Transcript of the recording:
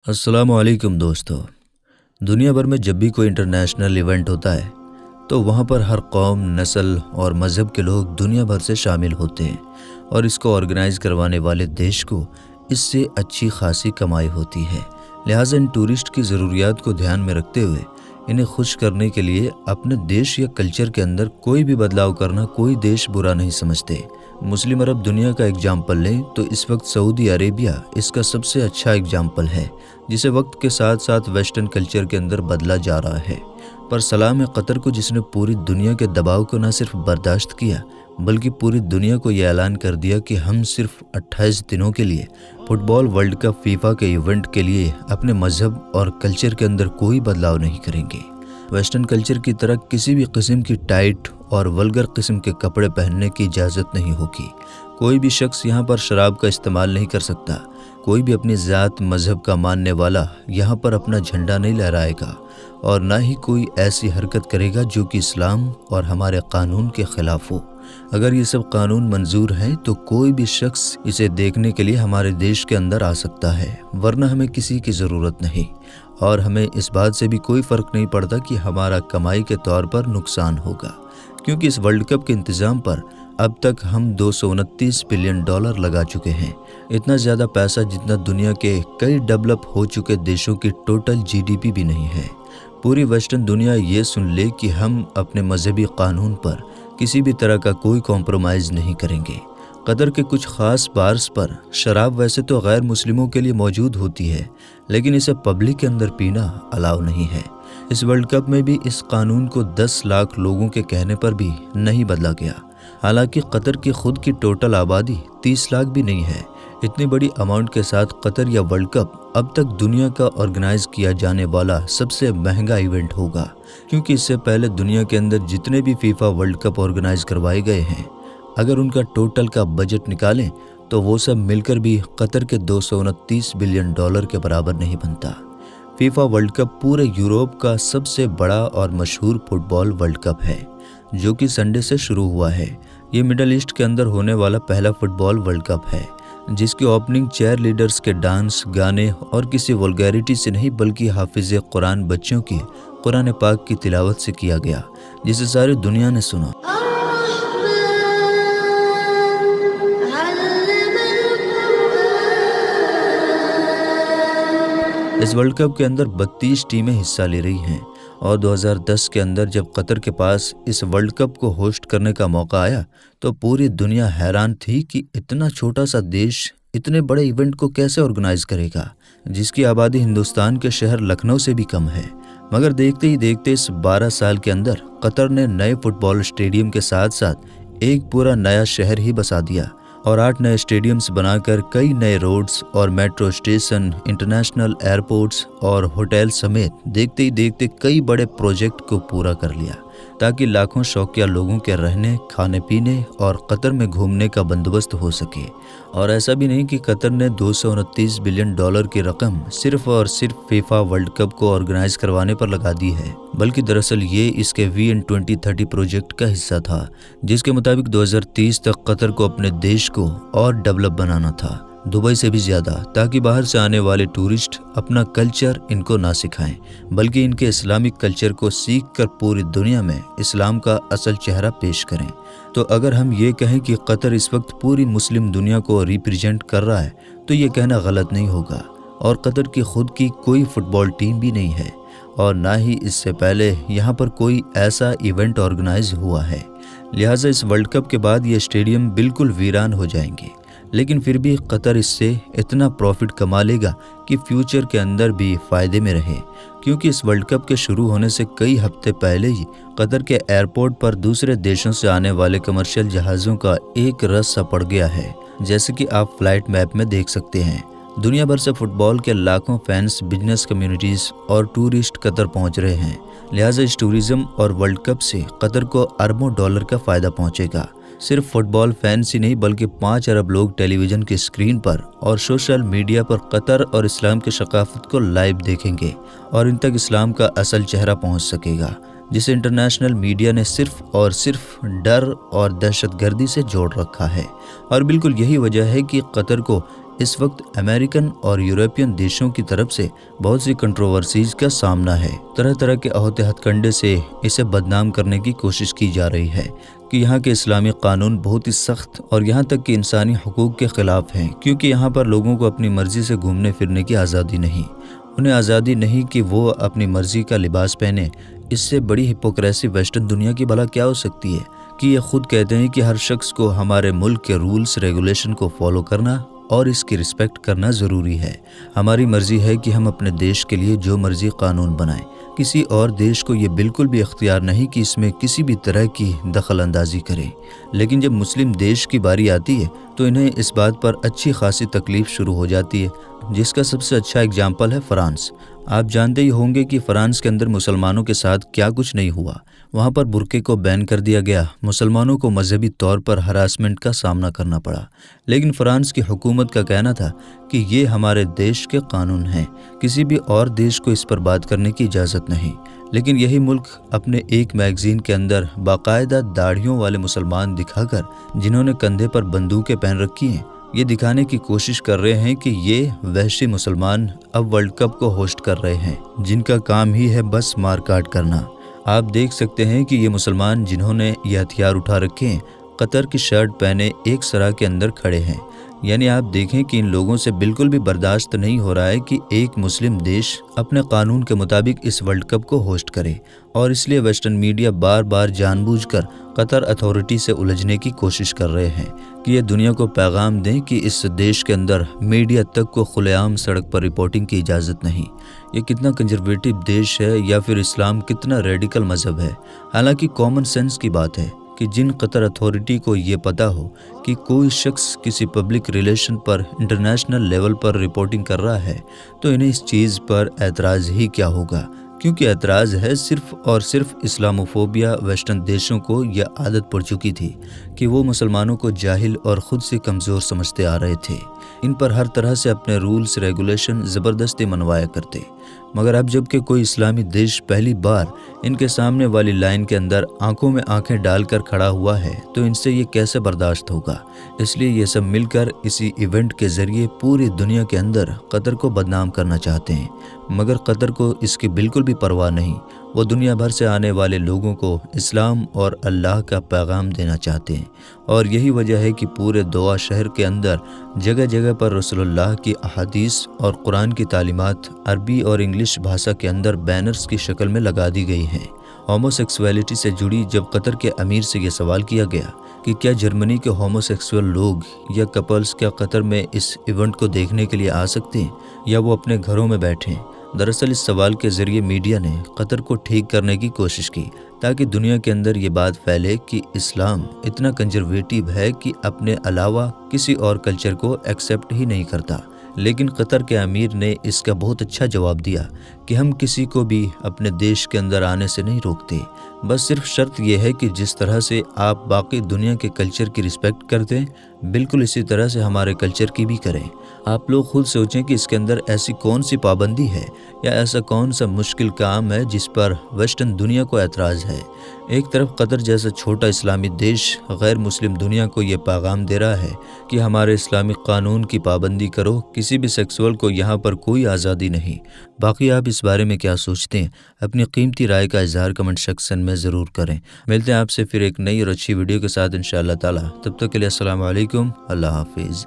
अस्सलाम वालेकुम दोस्तों। दुनिया भर में जब भी कोई इंटरनेशनल इवेंट होता है तो वहाँ पर हर कौम, नस्ल और मज़हब के लोग दुनिया भर से शामिल होते हैं और इसको ऑर्गेनाइज़ करवाने वाले देश को इससे अच्छी खासी कमाई होती है। लिहाजा इन टूरिस्ट की ज़रूरियात को ध्यान में रखते हुए इन्हें खुश करने के लिए अपने देश या कल्चर के अंदर कोई भी बदलाव करना कोई देश बुरा नहीं समझते। मुस्लिम अरब दुनिया का एग्जाम्पल लें तो इस वक्त सऊदी अरेबिया इसका सबसे अच्छा एग्जाम्पल है, जिसे वक्त के साथ साथ वेस्टर्न कल्चर के अंदर बदला जा रहा है। पर सलाम है कतर को, जिसने पूरी दुनिया के दबाव को न सिर्फ बर्दाश्त किया बल्कि पूरी दुनिया को यह ऐलान कर दिया कि हम सिर्फ 28 दिनों के लिए फुटबॉल वर्ल्ड कप फीफा के इवेंट के लिए अपने मजहब और कल्चर के अंदर कोई बदलाव नहीं करेंगे। वेस्टर्न कल्चर की तरह किसी भी किस्म की टाइट और वल्गर किस्म के कपड़े पहनने की इजाज़त नहीं होगी। कोई भी शख्स यहाँ पर शराब का इस्तेमाल नहीं कर सकता। कोई भी अपनी ज़ात मजहब का मानने वाला यहाँ पर अपना झंडा नहीं लहराएगा और ना ही कोई ऐसी हरकत करेगा जो कि इस्लाम और हमारे कानून के ख़िलाफ़ हो। अगर ये सब कानून मंजूर हैं तो कोई भी शख्स इसे देखने के लिए हमारे देश के अंदर आ सकता है, वरना हमें किसी की ज़रूरत नहीं और हमें इस बात से भी कोई फ़र्क नहीं पड़ता कि हमारा कमाई के तौर पर नुकसान होगा, क्योंकि इस वर्ल्ड कप के इंतज़ाम पर अब तक हम $229 बिलियन लगा चुके हैं। इतना ज़्यादा पैसा जितना दुनिया के कई डेवलप हो चुके देशों की टोटल GDP भी नहीं है। पूरी वेस्टर्न दुनिया ये सुन ले कि हम अपने मजहबी कानून पर किसी भी तरह का कोई कॉम्प्रोमाइज़ नहीं करेंगे। कतर के कुछ ख़ास बार्स पर शराब वैसे तो गैर मुस्लिमों के लिए मौजूद होती है, लेकिन इसे पब्लिक के अंदर पीना अलाउ नहीं है। इस वर्ल्ड कप में भी इस कानून को 10 लाख लोगों के कहने पर भी नहीं बदला गया। हालांकि कतर की खुद की टोटल आबादी 30 लाख भी नहीं है। इतनी बड़ी अमाउंट के साथ कतर या वर्ल्ड कप अब तक दुनिया का ऑर्गेनाइज किया जाने वाला सबसे महंगा इवेंट होगा, क्योंकि इससे पहले दुनिया के अंदर जितने भी फीफा वर्ल्ड कप ऑर्गेनाइज करवाए गए हैं, अगर उनका टोटल का बजट निकालें तो वो सब मिलकर भी कतर के $229 बिलियन के बराबर नहीं बनता। फीफा वर्ल्ड कप पूरे यूरोप का सबसे बड़ा और मशहूर फुटबॉल वर्ल्ड कप है, जो कि संडे से शुरू हुआ है। ये मिडल ईस्ट के अंदर होने वाला पहला फुटबॉल वर्ल्ड कप है, जिसकी ओपनिंग चेयर लीडर्स के डांस, गाने और किसी वल्गैरिटी से नहीं बल्कि हाफिज़ कुरान बच्चों की कुरान पाक की तिलावत से किया गया, जिसे सारी दुनिया ने सुना। इस वर्ल्ड कप के अंदर 32 टीमें हिस्सा ले रही हैं और 2010 के अंदर जब कतर के पास इस वर्ल्ड कप को होस्ट करने का मौका आया तो पूरी दुनिया हैरान थी कि इतना छोटा सा देश इतने बड़े इवेंट को कैसे ऑर्गेनाइज करेगा, जिसकी आबादी हिंदुस्तान के शहर लखनऊ से भी कम है। मगर देखते ही देखते इस 12 साल के अंदर कतर ने नए फुटबॉल स्टेडियम के साथ साथ एक पूरा नया शहर ही बसा दिया और 8 नए स्टेडियम्स बनाकर कई नए रोड्स और मेट्रो स्टेशन, इंटरनेशनल एयरपोर्ट्स और होटल समेत देखते ही देखते कई बड़े प्रोजेक्ट को पूरा कर लिया, ताकि लाखों शौकिया लोगों के रहने, खाने पीने और कतर में घूमने का बंदोबस्त हो सके। और ऐसा भी नहीं कि कतर ने $229 बिलियन की रकम सिर्फ और सिर्फ फीफा वर्ल्ड कप को ऑर्गेनाइज करवाने पर लगा दी है, बल्कि दरअसल ये इसके VN 2030 प्रोजेक्ट का हिस्सा था, जिसके मुताबिक 2030 तक कतर को अपने देश को और डेवलप बनाना था, दुबई से भी ज़्यादा, ताकि बाहर से आने वाले टूरिस्ट अपना कल्चर इनको ना सिखाएं बल्कि इनके इस्लामिक कल्चर को सीख कर पूरी दुनिया में इस्लाम का असल चेहरा पेश करें। तो अगर हम ये कहें कि कतर इस वक्त पूरी मुस्लिम दुनिया को रिप्रेजेंट कर रहा है तो ये कहना गलत नहीं होगा। और कतर की खुद की कोई फुटबॉल टीम भी नहीं है और ना ही इससे पहले यहाँ पर कोई ऐसा इवेंट ऑर्गेनाइज हुआ है। लिहाजा इस वर्ल्ड कप के बाद ये स्टेडियम बिल्कुल वीरान हो जाएंगे, लेकिन फिर भी कतर इससे इतना प्रॉफिट कमा लेगा कि फ्यूचर के अंदर भी फ़ायदे में रहे, क्योंकि इस वर्ल्ड कप के शुरू होने से कई हफ्ते पहले ही कतर के एयरपोर्ट पर दूसरे देशों से आने वाले कमर्शियल जहाज़ों का एक रस सा पड़ गया है, जैसे कि आप फ्लाइट मैप में देख सकते हैं। दुनिया भर से फुटबॉल के लाखों फैंस, बिजनेस कम्युनिटीज़ और टूरिस्ट कतर पहुंच रहे हैं। लिहाजा इस टूरिज़्म और वर्ल्ड कप से कतर को अरबों डॉलर का फ़ायदा पहुंचेगा। सिर्फ फुटबॉल फैंस ही नहीं बल्कि 5 अरब लोग टेलीविज़न की स्क्रीन पर और सोशल मीडिया पर कतर और इस्लाम की सकाफत को लाइव देखेंगे और इन तक इस्लाम का असल चेहरा पहुंच सकेगा, जिसे इंटरनेशनल मीडिया ने सिर्फ और सिर्फ डर और दहशतगर्दी से जोड़ रखा है। और बिल्कुल यही वजह है कि कतर को اس وقت امریکن اور یورپین دیشوں کی طرف سے بہت سی کنٹروورسیز کا سامنا ہے۔ طرح طرح کے احاطے ہتھ کنڈے سے اسے بدنام کرنے کی کوشش کی جا رہی ہے کہ یہاں کے اسلامی قانون بہت ہی سخت اور یہاں تک کہ انسانی حقوق کے خلاف ہیں، کیونکہ یہاں پر لوگوں کو اپنی مرضی سے گھومنے پھرنے کی آزادی نہیں، انہیں آزادی نہیں کہ وہ اپنی مرضی کا لباس پہنے۔ اس سے بڑی ہپوکریسی ویسٹرن دنیا کی بھلا کیا ہو سکتی ہے کہ یہ خود کہتے ہیں کہ ہر شخص کو ہمارے ملک کے رولز ریگولیشن کو فالو کرنا اور اس کی رسپیکٹ کرنا ضروری ہے۔ ہماری مرضی ہے کہ ہم اپنے دیش کے لیے جو مرضی قانون بنائیں، کسی اور دیش کو یہ بالکل بھی اختیار نہیں کہ اس میں کسی بھی طرح کی دخل اندازی کرے۔ لیکن جب مسلم دیش کی باری آتی ہے تو انہیں اس بات پر اچھی خاصی تکلیف شروع ہو جاتی ہے، جس کا سب سے اچھا اگزامپل ہے فرانس۔ آپ جانتے ہی ہوں گے کہ فرانس کے اندر مسلمانوں کے ساتھ کیا کچھ نہیں ہوا۔ وہاں پر برقعے کو بین کر دیا گیا، مسلمانوں کو مذہبی طور پر ہراسمنٹ کا سامنا کرنا پڑا، لیکن فرانس کی حکومت کا کہنا تھا کہ یہ ہمارے دیش کے قانون ہیں، کسی بھی اور دیش کو اس پر بات کرنے کی اجازت نہیں۔ لیکن یہی ملک اپنے ایک میگزین کے اندر باقاعدہ داڑھیوں والے مسلمان دکھا کر، جنہوں نے کندھے پر بندوقیں پہن رکھی ہیں، یہ دکھانے کی کوشش کر رہے ہیں کہ یہ وحشی مسلمان اب ورلڈ کپ کو ہوسٹ کر رہے ہیں، جن کا کام ہی ہے بس مار کاٹ کرنا۔ آپ دیکھ سکتے ہیں کہ یہ مسلمان جنہوں نے یہ ہتھیار اٹھا رکھے ہیں، قطر کی شرٹ پہنے ایک سرا کے اندر کھڑے ہیں۔ یعنی آپ دیکھیں کہ ان لوگوں سے بالکل بھی برداشت نہیں ہو رہا ہے کہ ایک مسلم دیش اپنے قانون کے مطابق اس ورلڈ کپ کو ہوسٹ کرے، اور اس لیے ویسٹرن میڈیا بار بار جان بوجھ کر قطر اتھارٹی سے الجھنے کی کوشش کر رہے ہیں کہ یہ دنیا کو پیغام دیں کہ اس دیش کے اندر میڈیا تک کو کھلے عام سڑک پر رپورٹنگ کی اجازت نہیں۔ یہ کتنا کنزرویٹو دیش ہے، یا پھر اسلام کتنا ریڈیکل مذہب ہے۔ حالانکہ کامن سینس کی بات ہے کہ جن قطر اتھارٹی کو یہ پتہ ہو کہ کوئی شخص کسی پبلک ریلیشن پر انٹرنیشنل لیول پر رپورٹنگ کر رہا ہے تو انہیں اس چیز پر اعتراض ہی کیا ہوگا، کیونکہ اعتراض ہے صرف اور صرف اسلاموفوبیا۔ ویسٹرن دیشوں کو یہ عادت پڑ چکی تھی کہ وہ مسلمانوں کو جاہل اور خود سے کمزور سمجھتے آ رہے تھے، ان پر ہر طرح سے اپنے رولز ریگولیشن زبردستی منوایا کرتے۔ مگر اب جب کہ کوئی اسلامی دیش پہلی بار ان کے سامنے والی لائن کے اندر آنکھوں میں آنکھیں ڈال کر کھڑا ہوا ہے تو ان سے یہ کیسے برداشت ہوگا؟ اس لیے یہ سب مل کر اسی ایونٹ کے ذریعے پوری دنیا کے اندر قطر کو بدنام کرنا چاہتے ہیں، مگر قطر کو اس کی بالکل بھی پرواہ نہیں۔ وہ دنیا بھر سے آنے والے لوگوں کو اسلام اور اللہ کا پیغام دینا چاہتے ہیں، اور یہی وجہ ہے کہ پورے دوحہ شہر کے اندر جگہ جگہ پر رسول اللہ کی احادیث اور قرآن کی تعلیمات عربی اور انگلش بھاشا کے اندر بینرز کی شکل میں لگا دی گئی ہیں۔ ہومو سیکسویلٹی سے جڑی جب قطر کے امیر سے یہ سوال کیا گیا کہ کیا جرمنی کے ہومو سیکسول لوگ یا کپلز کیا قطر میں اس ایونٹ کو دیکھنے کے لیے آ سکتے ہیں یا وہ اپنے گھروں میں بیٹھیں؟ دراصل اس سوال کے ذریعے میڈیا نے قطر کو ٹھیک کرنے کی کوشش کی تاکہ دنیا کے اندر یہ بات پھیلے کہ اسلام اتنا کنزرویٹو ہے کہ اپنے علاوہ کسی اور کلچر کو ایکسیپٹ ہی نہیں کرتا۔ لیکن قطر کے امیر نے اس کا بہت اچھا جواب دیا کہ ہم کسی کو بھی اپنے دیش کے اندر آنے سے نہیں روکتے، بس صرف شرط یہ ہے کہ جس طرح سے آپ باقی دنیا کے کلچر کی رسپیکٹ کرتے ہیں، بالکل اسی طرح سے ہمارے کلچر کی بھی کریں۔ آپ لوگ خود سوچیں کہ اس کے اندر ایسی کون سی پابندی ہے یا ایسا کون سا مشکل کام ہے جس پر ویسٹرن دنیا کو اعتراض ہے۔ ایک طرف قطر جیسا چھوٹا اسلامی دیش غیر مسلم دنیا کو یہ پیغام دے رہا ہے کہ ہمارے اسلامی قانون کی پابندی کرو، کسی بھی سیکسول کو یہاں پر کوئی آزادی نہیں۔ باقی آپ اس بارے میں کیا سوچتے ہیں؟ اپنی قیمتی رائے کا اظہار کمنٹ سیکشن میں ضرور کریں۔ ملتے ہیں آپ سے پھر ایک نئی اور اچھی ویڈیو کے ساتھ انشاءاللہ تعالی۔ تب تک کے لیے السلام علیکم، اللہ حافظ۔